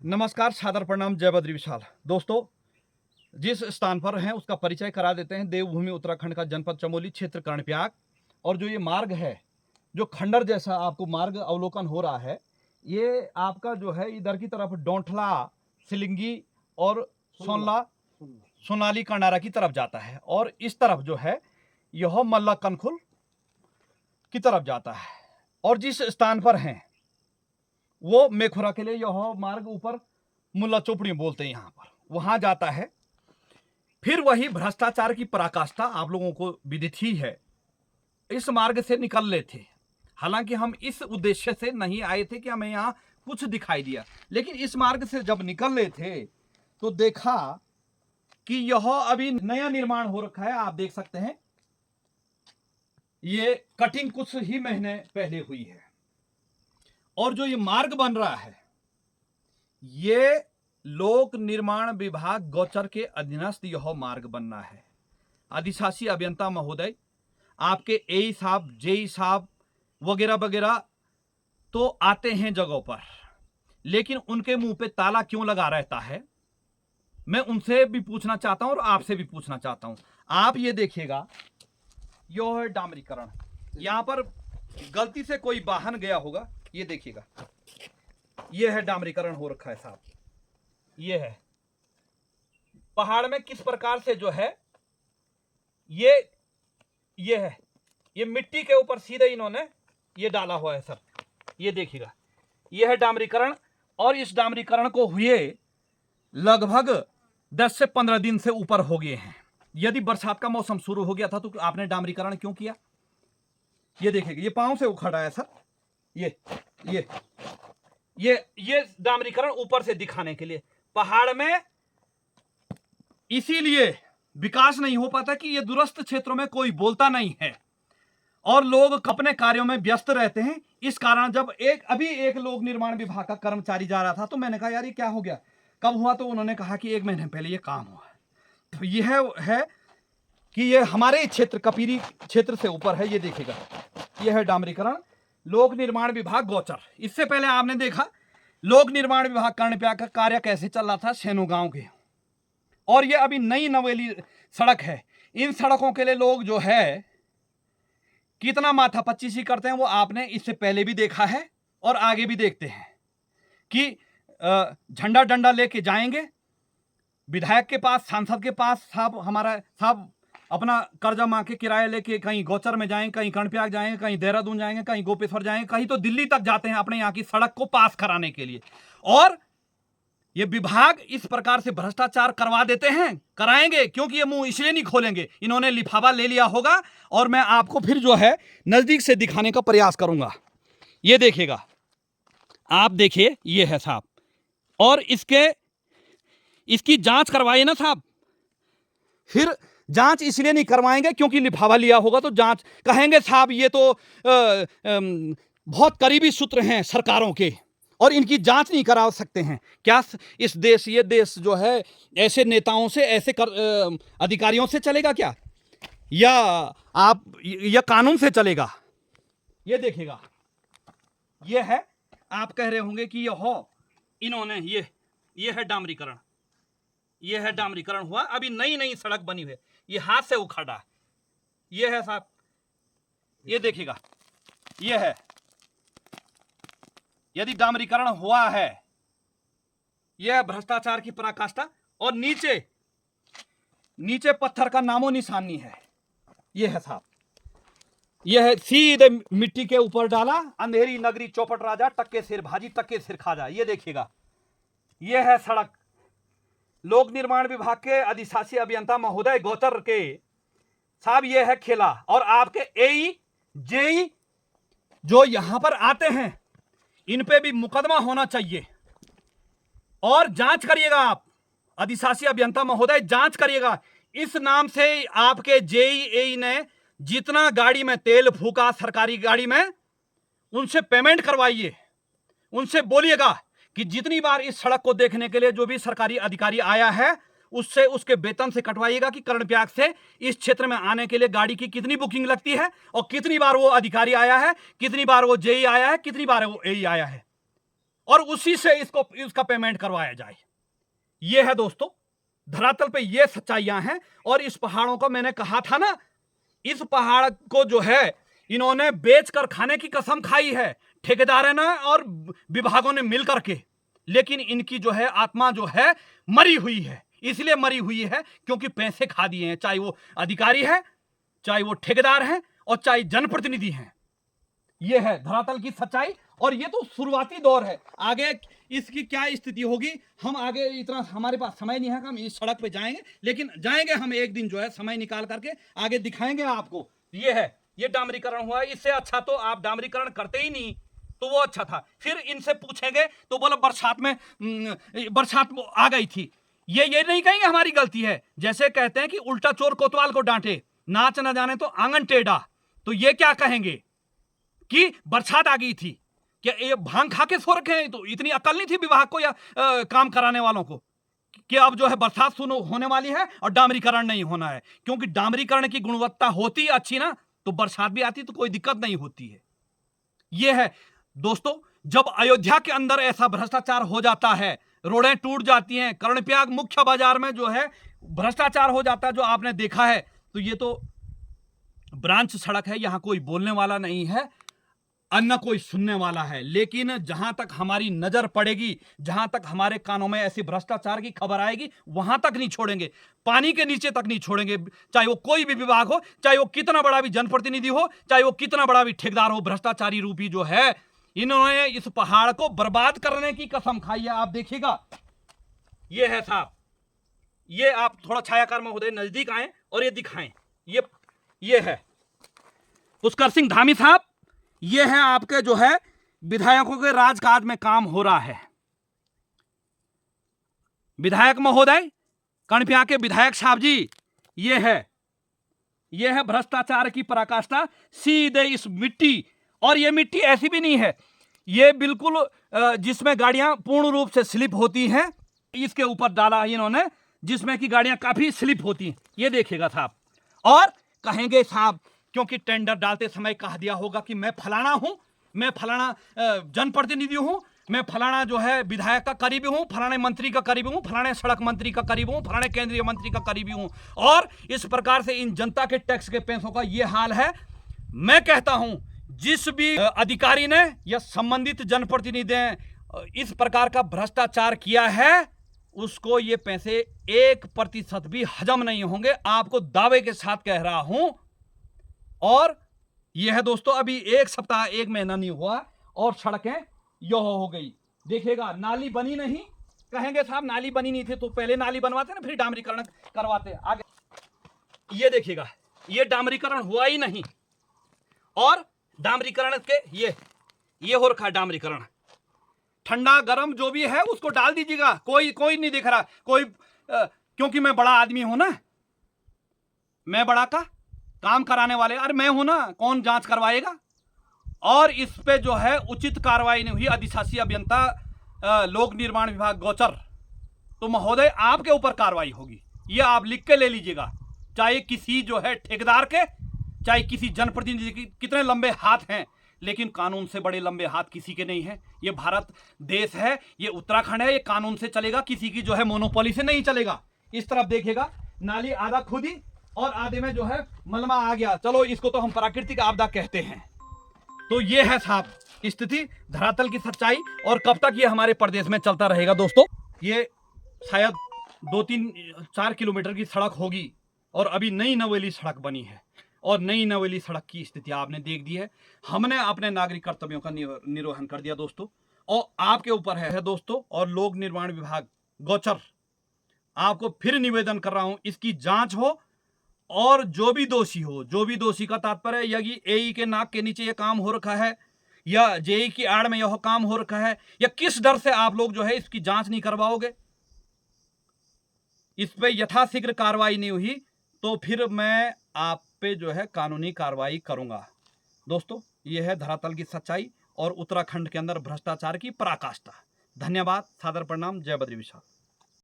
नमस्कार, सादर प्रणाम, जय बद्री विशाल। दोस्तों, जिस स्थान पर हैं उसका परिचय करा देते हैं। देवभूमि उत्तराखंड का जनपद चमोली, क्षेत्र कर्णप्रयाग। और जो ये मार्ग है, जो खंडर जैसा आपको मार्ग अवलोकन हो रहा है, ये आपका जो है इधर की तरफ डोंठला, सिलिंगी और सोनला, सोनाली कंडारा की तरफ जाता है। और इस तरफ जो है यह मल्ला कनखुल की तरफ जाता है। और जिस स्थान पर हैं वो मेखुरा के लिए यह मार्ग ऊपर मुल्ला चोपड़ी बोलते हैं, यहाँ पर वहां जाता है। फिर वही भ्रष्टाचार की पराकाष्ठा आप लोगों को विदित ही है। इस मार्ग से निकल रहे थे, हालांकि हम इस उद्देश्य से नहीं आए थे कि हमें यहाँ कुछ दिखाई दिया, लेकिन इस मार्ग से जब निकल रहे थे तो देखा कि यह अभी नया निर्माण हो रखा है। आप देख सकते हैं, ये कटिंग कुछ ही महीने पहले हुई है। और जो ये मार्ग बन रहा है, ये लोक निर्माण विभाग गोचर के अधीनस्थ यह मार्ग बनना है। अधिशासी अभियंता महोदय, आपके एई साहब, जेई साहब वगैरह वगैरह तो आते हैं जगहों पर, लेकिन उनके मुंह पे ताला क्यों लगा रहता है, मैं उनसे भी पूछना चाहता हूं और आपसे भी पूछना चाहता हूं। आप ये देखिएगा, यह है डामरीकरण। यहां पर गलती से कोई वाहन गया होगा, ये देखिएगा, ये है डामरीकरण हो रखा है साहब। ये है पहाड़ में किस प्रकार से जो है ये है, ये मिट्टी के ऊपर सीधे इन्होंने ये डाला हुआ है सर। ये देखिएगा, ये है डामरीकरण। और इस डामरीकरण को हुए लगभग 10 से 15 दिन से ऊपर हो गए हैं। यदि बरसात का मौसम शुरू हो गया था तो आपने डामरीकरण क्यों किया? ये देखिएगा, ये पांव से उखड़ा है सर। ये डामरीकरण ऊपर से दिखाने के लिए। पहाड़ में इसीलिए विकास नहीं हो पाता कि ये दूरस्थ क्षेत्रों में कोई बोलता नहीं है और लोग अपने कार्यों में व्यस्त रहते हैं। इस कारण जब अभी एक लोक निर्माण विभाग का कर्मचारी जा रहा था तो मैंने कहा यार ये क्या हो गया, कब हुआ? तो उन्होंने कहा कि 1 महीने पहले ये काम हुआ। तो यह है कि ये हमारे क्षेत्र कपीरी क्षेत्र से ऊपर है। ये देखिएगा, यह है डामरीकरण, लोक निर्माण विभाग गोचर। इससे पहले आपने देखा लोक निर्माण विभाग कर्णप्रयाग का कार्य कैसे चल रहा था सेनू गांव के। और ये अभी नई नवेली सड़क है। इन सड़कों के लिए लोग जो है कितना माथा पच्चीसी करते हैं वो आपने इससे पहले भी देखा है और आगे भी देखते हैं कि झंडा डंडा लेके जाएंगे विधायक के पास, सांसद के पास, साहब अपना कर्जा मांग के किराया लेके कहीं गोचर में जाएंगे, कहीं कर्णप्रयाग जाएंगे, कहीं देहरादून जाएंगे, कहीं गोपेश्वर जाएंगे, कहीं तो दिल्ली तक जाते हैं अपने यहाँ की सड़क को पास कराने के लिए। और ये विभाग इस प्रकार से भ्रष्टाचार करवा देते हैं, कराएंगे, क्योंकि ये मुंह इसलिए नहीं खोलेंगे, इन्होंने लिफाफा ले लिया होगा। और मैं आपको फिर जो है नजदीक से दिखाने का प्रयास करूंगा। ये देखिएगा, आप देखिए, ये है साहब। और इसकी जांच करवाइए ना साहब। फिर जांच इसलिए नहीं करवाएंगे क्योंकि लिफाफा लिया होगा तो जांच कहेंगे साहब ये तो बहुत करीबी सूत्र हैं सरकारों के और इनकी जांच नहीं करा सकते हैं क्या? इस देश, ये देश जो है ऐसे नेताओं से, ऐसे अधिकारियों से चलेगा क्या? या कानून से चलेगा? ये देखिएगा, ये है, आप कह रहे होंगे कि ये हो, इन्होंने ये है डामरीकरण। ये है डामरीकरण हुआ, अभी नई सड़क बनी हुई है, ये हाथ से उखड़ा। ये है साहब, ये देखिएगा, ये है। यदि डामरीकरण हुआ है, यह भ्रष्टाचार की पराकाष्ठा। और नीचे पत्थर का नामो निशान नहीं है। यह है साहब, यह है सीधे मिट्टी के ऊपर डाला, अंधेरी नगरी चौपट राजा, टक्के सिर भाजी टक्के सिर खाजा। ये देखिएगा, यह है सड़क। लोक निर्माण विभाग के अधिशासी अभियंता महोदय गोचर के साहब, यह है खेला। और आपके एई जेई जो यहां पर आते हैं, इन पे भी मुकदमा होना चाहिए। और जांच करिएगा आप, अधिशासी अभियंता महोदय, जांच करिएगा। इस नाम से आपके जेई एई ने जितना गाड़ी में तेल फूका, सरकारी गाड़ी में, उनसे पेमेंट करवाइए। उनसे बोलिएगा कि जितनी बार इस सड़क को देखने के लिए जो भी सरकारी अधिकारी आया है, उससे उसके वेतन से कटवाइएगा कि कर्णप्रयाग से इस क्षेत्र में आने के लिए गाड़ी की कितनी बुकिंग लगती है और कितनी बार वो अधिकारी आया है, कितनी बार वो जेई आया है, कितनी बार वो एई आया है। और उसी से इसका पेमेंट करवाया जाए। ये है दोस्तों, धरातल पे ये सच्चाइयां हैं। और इस पहाड़ों को मैंने कहा था ना, इस पहाड़ को जो है इन्होंने बेचकर खाने की कसम खाई है, ठेकेदारों ने और विभागों ने मिलकर के। लेकिन इनकी जो है आत्मा जो है मरी हुई है। इसलिए मरी हुई है क्योंकि पैसे खा दिए हैं, चाहे वो अधिकारी है, चाहे वो ठेकेदार हैं, और चाहे जनप्रतिनिधि हैं। ये है धरातल की सच्चाई। और ये तो शुरुआती दौर है, आगे इसकी क्या स्थिति होगी हम आगे, इतना हमारे पास समय नहीं है कि हम इस सड़क पे जाएंगे, लेकिन जाएंगे हम एक दिन जो है समय निकाल करके, आगे दिखाएंगे आपको। ये है, ये डामरीकरण हुआ। इससे अच्छा तो आप डामरीकरण करते ही नहीं तो वो अच्छा था। फिर इनसे पूछेंगे तो बोलो बरसात में बरसात आ गई थी। ये नहीं कहेंगे हमारी गलती है। जैसे कहते हैं कि उल्टा चोर कोतवाल को डांटे, नाच न जाने तो आंगन टेढ़ा। तो ये क्या कहेंगे कि बरसात आ गई थी, क्या ये भांग खा के सो रखे हैं? तो इतनी अकल नहीं थी विभाग को या काम कराने वालों को कि अब जो है बरसात सुनो होने वाली है और डामरीकरण नहीं होना है। क्योंकि डामरीकरण की गुणवत्ता होती अच्छी ना, तो बरसात भी आती तो कोई दिक्कत नहीं होती है। यह है दोस्तों, जब अयोध्या के अंदर ऐसा भ्रष्टाचार हो जाता है, रोडें टूट जाती हैं, कर्णप्रयाग मुख्य बाजार में जो है भ्रष्टाचार हो जाता है, जो आपने देखा है, तो ये तो ब्रांच सड़क है, यहां कोई बोलने वाला नहीं है, अन्ना कोई सुनने वाला है। लेकिन जहां तक हमारी नजर पड़ेगी, जहां तक हमारे कानों में ऐसी भ्रष्टाचार की खबर आएगी, वहां तक नहीं छोड़ेंगे, पानी के नीचे तक नहीं छोड़ेंगे। चाहे वो कोई भी विभाग हो, चाहे वो कितना बड़ा भी जनप्रतिनिधि हो, चाहे वो कितना बड़ा भी ठेकेदार हो, भ्रष्टाचारी रूपी जो है, इन्होंने इस पहाड़ को बर्बाद करने की कसम खाई है। आप देखिएगा, ये है साहब, ये आप थोड़ा छायाकार महोदय नजदीक आए और ये दिखाएं। ये है पुष्कर सिंह धामी साहब, ये है आपके जो है विधायकों के राजकाज में काम हो रहा है। विधायक महोदय, कर्णप्रयाग के विधायक साहब जी, ये है भ्रष्टाचार की पराकाष्ठा सीधे इस मिट्टी। और ये मिट्टी ऐसी भी नहीं है, ये बिल्कुल जिसमें गाड़ियां पूर्ण रूप से स्लिप होती हैं, इसके ऊपर डाला इन्होंने, जिसमें कि गाड़ियां काफी स्लिप होती हैं। ये देखिएगा साहब, और कहेंगे साहब, क्योंकि टेंडर डालते समय कह दिया होगा कि मैं फलाना हूं, मैं फलाना जनप्रतिनिधि हूं, मैं फलाना जो है विधायक का करीबी हूं, फलाने मंत्री का करीबी हूं, फलाने सड़क मंत्री का करीबी हूं, फलाने केंद्रीय मंत्री का करीबी हूं। और इस प्रकार से इन जनता के टैक्स के पैसों का यह हाल है। मैं कहता हूं, जिस भी अधिकारी ने या संबंधित जनप्रतिनिधि ने इस प्रकार का भ्रष्टाचार किया है, उसको ये पैसे 1% भी हजम नहीं होंगे, आपको दावे के साथ कह रहा हूं। और यह है दोस्तों, अभी 1 सप्ताह 1 महीना नहीं हुआ और सड़कें यह हो गई। देखिएगा, नाली बनी नहीं, कहेंगे साहब नाली बनी नहीं थी तो पहले नाली बनवाते ना, फिर डामरीकरण करवाते। आगे ये देखिएगा, ये डामरीकरण हुआ ही नहीं। और डामरीकरण के ये हो रखा है डामरीकरण, ठंडा गरम जो भी है उसको डाल दीजिएगा, कोई नहीं दिख रहा, क्योंकि मैं बड़ा आदमी हूं ना, मैं बड़ा का काम कराने वाले, अरे मैं हूं ना, कौन जांच करवाएगा? और इस पे जो है उचित कार्रवाई नहीं हुई, अधिशासी अभियंता लोक निर्माण विभाग गोचर, तो महोदय आपके ऊपर कार्रवाई होगी। ये आप लिख के ले लीजिएगा, चाहे किसी जो है ठेकेदार के, चाहे किसी जनप्रतिनिधि के। कितने लंबे हाथ हैं, लेकिन कानून से बड़े लंबे हाथ किसी के नहीं है। ये भारत देश है, ये उत्तराखंड है, ये कानून से चलेगा, किसी की जो है मोनोपोली से नहीं चलेगा। इस तरफ देखिएगा, नाली आधा खुदी और आधे में जो है मलबा आ गया। चलो, इसको तो हम प्राकृतिक आपदा कहते हैं। तो ये है साहब स्थिति, धरातल की सच्चाई। और कब तक ये हमारे प्रदेश में चलता रहेगा दोस्तों? ये शायद 2-3-4 किलोमीटर की सड़क होगी और अभी नई नवेली सड़क बनी है, और नई नवेली सड़क की स्थिति आपने देख दी है। हमने अपने नागरिक कर्तव्यों का निर्वहन कर दिया दोस्तों, और आपके ऊपर है दोस्तों। और लोक निर्माण विभाग गोचर, आपको फिर निवेदन कर रहा हूं, इसकी जांच हो, और जो भी दोषी का तात्पर्य यदि एई के नाक के नीचे यह काम हो रखा है, या जेई की आड़ में यह काम हो रखा है, या किस डर से आप लोग जो है इसकी जांच नहीं करवाओगे, इस पे यथाशीघ्र कार्रवाई नहीं हुई तो फिर मैं आप पे जो है कानूनी कार्रवाई करूंगा। दोस्तों, यह है धरातल की सच्चाई और उत्तराखंड के अंदर भ्रष्टाचार की पराकाष्ठा। धन्यवाद, सादर प्रणाम, जय बद्री विशाल।